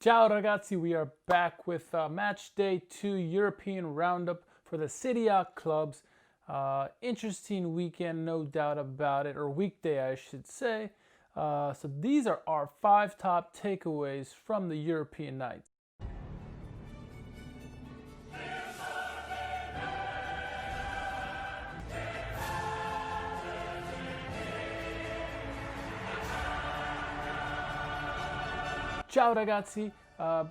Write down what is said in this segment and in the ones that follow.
Ciao ragazzi, we are back with Match Day 2 European Roundup for the Serie A clubs. Interesting weekend, no doubt about it, or weekday I should say. So these are our 5 top takeaways from the European night. Ciao ragazzi,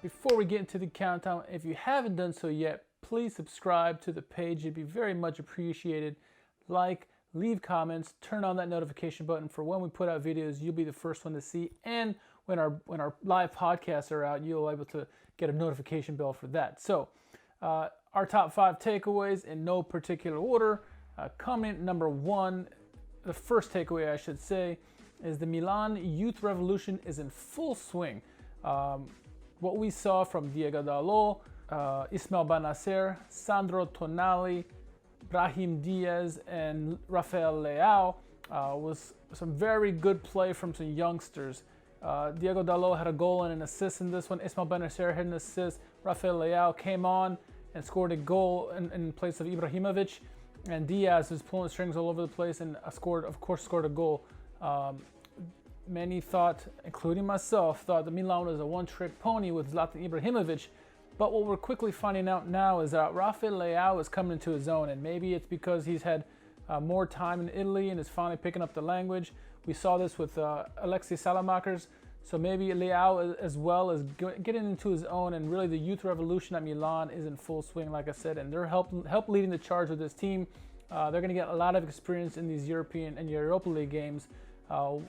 before we get into the countdown, if you haven't done so yet, please subscribe to the page. It'd be very much appreciated. Like, leave comments, turn on that notification button for when we put out videos. You'll be the first one to see, and when our live podcasts are out, you'll be able to get a notification bell for that. So our top 5 takeaways in no particular order. Coming in number 1, the first takeaway I should say, is the Milan youth revolution is in full swing. What we saw from Diego Dalot, Ismael Benacer, Sandro Tonali, Brahim Diaz, and Rafael Leao was some very good play from some youngsters. Diego Dalot had a goal and an assist in this one. Ismael Benacer had an assist. Rafael Leao came on and scored a goal in place of Ibrahimovic. And Diaz was pulling strings all over the place and scored a goal. Many thought, including myself, thought that Milan was a one-trick pony with Zlatan Ibrahimovic. But what we're quickly finding out now is that Rafael Leao is coming into his own, and maybe it's because he's had more time in Italy and is finally picking up the language. We saw this with Alexis Salamakers, so maybe Leao as well is getting into his own, and really the youth revolution at Milan is in full swing, like I said, and they're help leading the charge with this team. They're going to get a lot of experience in these European and Europa League games,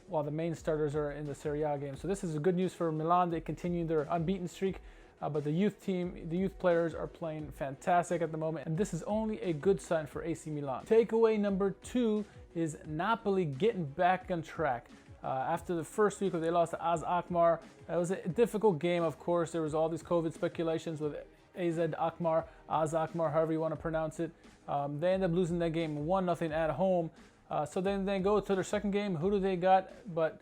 while the main starters are in the Serie A game. So this is good news for Milan. They continue their unbeaten streak, but the youth players are playing fantastic at the moment, and this is only a good sign for AC Milan. Takeaway number 2 is Napoli getting back on track. After the first week where they lost to AZ Alkmaar, it was a difficult game, of course. There was all these COVID speculations with AZ Alkmaar, AZ Alkmaar, however you want to pronounce it. They end up losing that game 1-0 at home. So then they go to their second game. Who do they got but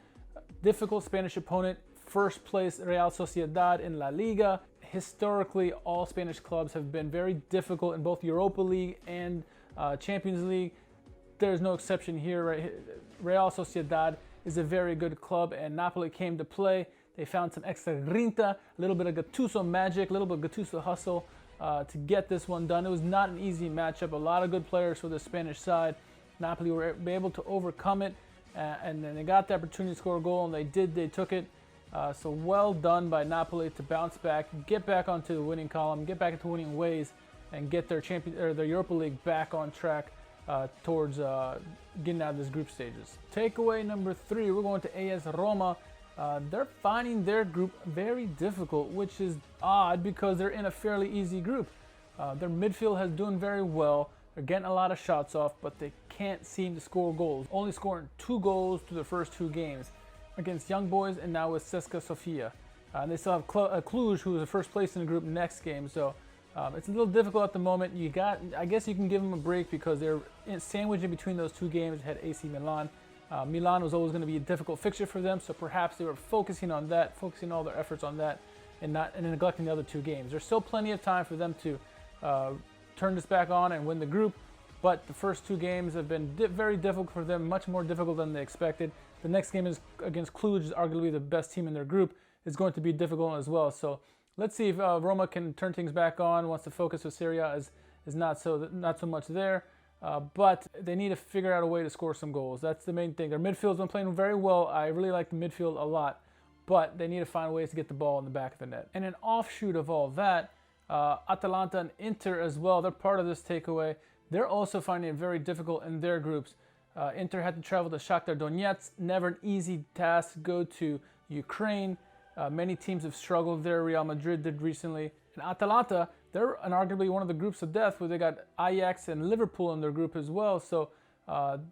difficult Spanish opponent, first place Real Sociedad in La Liga. Historically, all Spanish clubs have been very difficult in both Europa League and Champions League. There's no exception here. Right? Real Sociedad is a very good club, and Napoli came to play. They found some extra grinta, a little bit of Gattuso magic, a little bit of Gattuso hustle to get this one done. It was not an easy matchup. A lot of good players for the Spanish side. Napoli were able to overcome it, and then they got the opportunity to score a goal, and they did. They took it. So well done by Napoli to bounce back, get back onto the winning column, get back into winning ways, and get their their Europa League back on track towards getting out of this group stages. Takeaway number 3, we're going to AS Roma. They're finding their group very difficult, which is odd because they're in a fairly easy group. Their midfield has doing very well. They're getting a lot of shots off, but they can't seem to score goals. Only scoring 2 goals through the first 2 games against Young Boys and now with CSKA Sofia. They still have Cluj, who is the first place in the group next game. So it's a little difficult at the moment. I guess you can give them a break because they're sandwiched in between those 2 games. Had AC Milan. Milan was always going to be a difficult fixture for them, so perhaps they were focusing on that, focusing all their efforts on that, and neglecting the other 2 games. There's still plenty of time for them to turn this back on and win the group, but the first 2 games have been very difficult for them, much more difficult than they expected. The next game is against Cluj, arguably the best team in their group. Is going to be difficult as well. So let's see if Roma can turn things back on once the focus of Serie is not so much there. But they need to figure out a way to score some goals. That's the main thing. Their midfield's been playing very well. I really like the midfield a lot, but they need to find ways to get the ball in the back of the net. And an offshoot of all that, Atalanta and Inter as well, they're part of this takeaway. They're also finding it very difficult in their groups. Inter had to travel to Shakhtar Donetsk. Never an easy task to go to Ukraine. Many teams have struggled there. Real Madrid did recently. And Atalanta, they're arguably one of the groups of death where they got Ajax and Liverpool in their group as well. So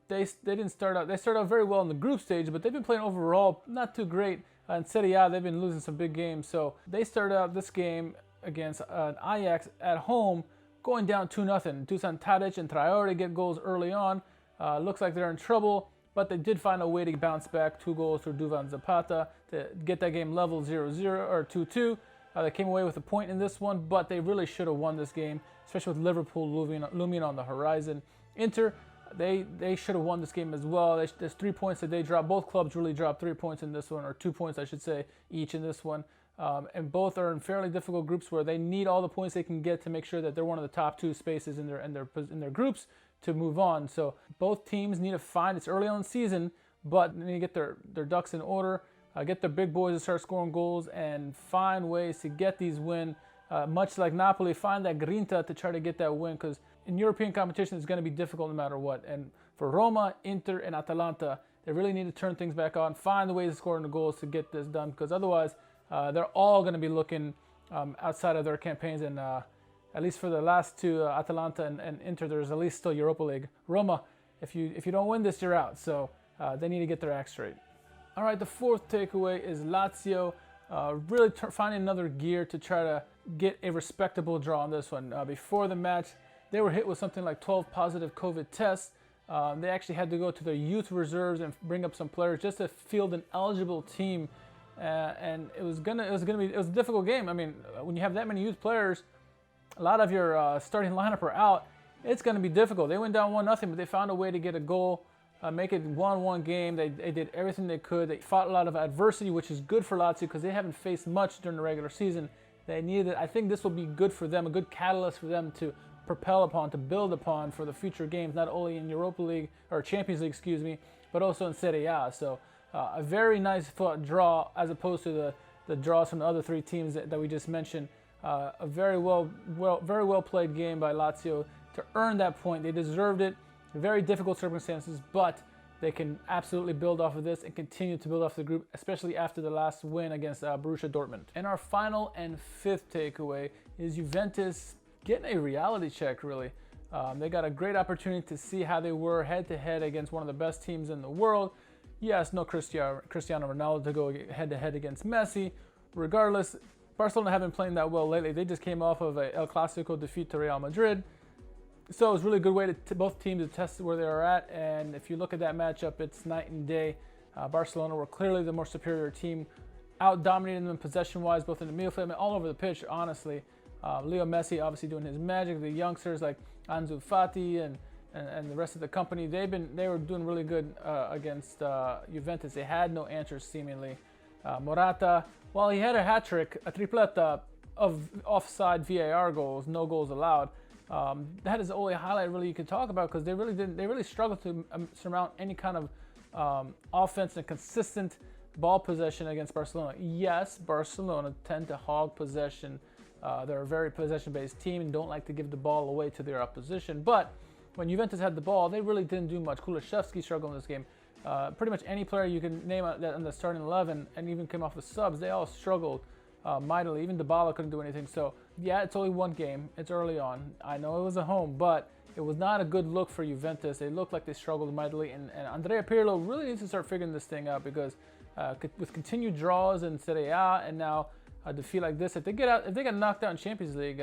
they didn't start out. They started out very well in the group stage, but they've been playing overall not too great. In Serie A, they've been losing some big games. So they started out this game against Ajax at home, going down 2-0. Dusan Tadic and Traore get goals early on. Looks like they're in trouble, but they did find a way to bounce back. 2 goals for Duvan Zapata to get that game level 0-0 or 2-2. They came away with a point in this one, but they really should have won this game, especially with Liverpool looming on the horizon. Inter, they should have won this game as well. There's 3 points that they dropped. Both clubs really dropped 3 points in this one, or 2 points, I should say, each in this one. And both are in fairly difficult groups where they need all the points they can get to make sure that they're one of the top 2 spaces in their groups to move on. So both teams need to find, it's early on in the season, but they need to get their ducks in order, get their big boys to start scoring goals, and find ways to get these wins. Much like Napoli, find that grinta to try to get that win, because in European competition it's going to be difficult no matter what. And for Roma, Inter, and Atalanta, they really need to turn things back on, find the ways to score the goals to get this done, because otherwise they're all going to be looking outside of their campaigns. And at least for the last 2, Atalanta and Inter, there's at least still Europa League. Roma, if you don't win this, you're out. So they need to get their act straight. All right, the 4th takeaway is Lazio really finding another gear to try to get a respectable draw on this one. Before the match, they were hit with something like 12 positive COVID tests. They actually had to go to their youth reserves and bring up some players just to field an eligible team. And it was a difficult game. I mean, when you have that many youth players, a lot of your starting lineup are out. It's going to be difficult. They went down 1-0, but they found a way to get a goal, make it 1-1 game. They did everything they could. They fought a lot of adversity, which is good for Lazio because they haven't faced much during the regular season. They needed it. I think this will be good for them, a good catalyst for them to propel upon, to build upon for the future games, not only in Europa League or Champions League, excuse me, but also in Serie A. So a very nice fought draw as opposed to the draws from the other 3 teams that we just mentioned. A very well played game by Lazio to earn that point. They deserved it. Very difficult circumstances, but they can absolutely build off of this and continue to build off the group, especially after the last win against Borussia Dortmund. And our final and 5th takeaway is Juventus getting a reality check, really. They got a great opportunity to see how they were head-to-head against one of the best teams in the world. Yes, no Cristiano Ronaldo to go head-to-head against Messi. Regardless, Barcelona haven't played that well lately. They just came off of a El Clasico defeat to Real Madrid. So it was a really good way to both teams to test where they are at. And if you look at that matchup, it's night and day. Barcelona were clearly the more superior team, out-dominating them possession-wise, both in the midfield and all over the pitch, honestly. Leo Messi obviously doing his magic. The youngsters like Ansu Fati and the rest of the company, they were doing really good against Juventus. They had no answers seemingly. Morata, while he had a hat trick, a tripleta of offside VAR goals, no goals allowed. That is the only highlight really you could talk about, because they really struggled to surmount any kind of offense and consistent ball possession against Barcelona. Yes, Barcelona tend to hog possession. They're a very possession-based team and don't like to give the ball away to their opposition. But when Juventus had the ball, they really didn't do much. Kulusevski struggled in this game. Pretty much any player you can name in the starting 11 and even came off the subs, they all struggled mightily. Even Dybala couldn't do anything. So yeah, it's only one game. It's early on. I know it was at home, but it was not a good look for Juventus. They looked like they struggled mightily, and Andrea Pirlo really needs to start figuring this thing out, because with continued draws in Serie A and now a defeat like this, if they get knocked out in Champions League,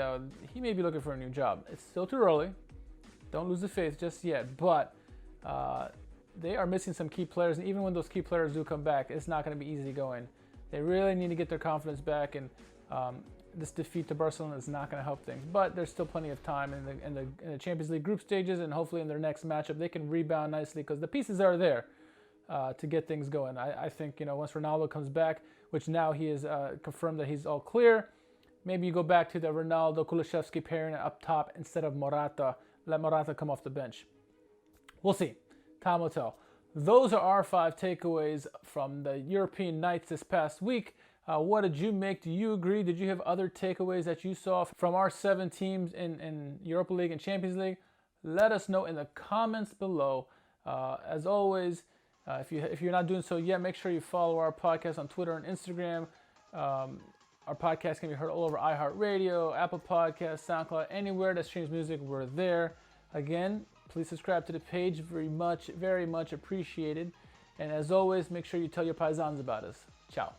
he may be looking for a new job. It's still too early. Don't lose the faith just yet, but they are missing some key players, and even when those key players do come back, it's not going to be easy going. They really need to get their confidence back, and this defeat to Barcelona is not going to help things. But there's still plenty of time in the Champions League group stages, and hopefully in their next matchup they can rebound nicely, because the pieces are there to get things going. I think, once Ronaldo comes back, which now he has confirmed that he's all clear, maybe you go back to the Ronaldo-Kulusevski pairing up top instead of Morata. Let Morata come off the bench. We'll see. Time will tell. Those are our 5 takeaways from the European nights this past week. What did you make? Do you agree? Did you have other takeaways that you saw from our 7 teams in Europa League and Champions League? Let us know in the comments below. As always, if you're not doing so yet, make sure you follow our podcast on Twitter and Instagram. Our podcast can be heard all over iHeartRadio, Apple Podcasts, SoundCloud, anywhere that streams music, we're there. Again, please subscribe to the page. Very much appreciated. And as always, make sure you tell your paisans about us. Ciao.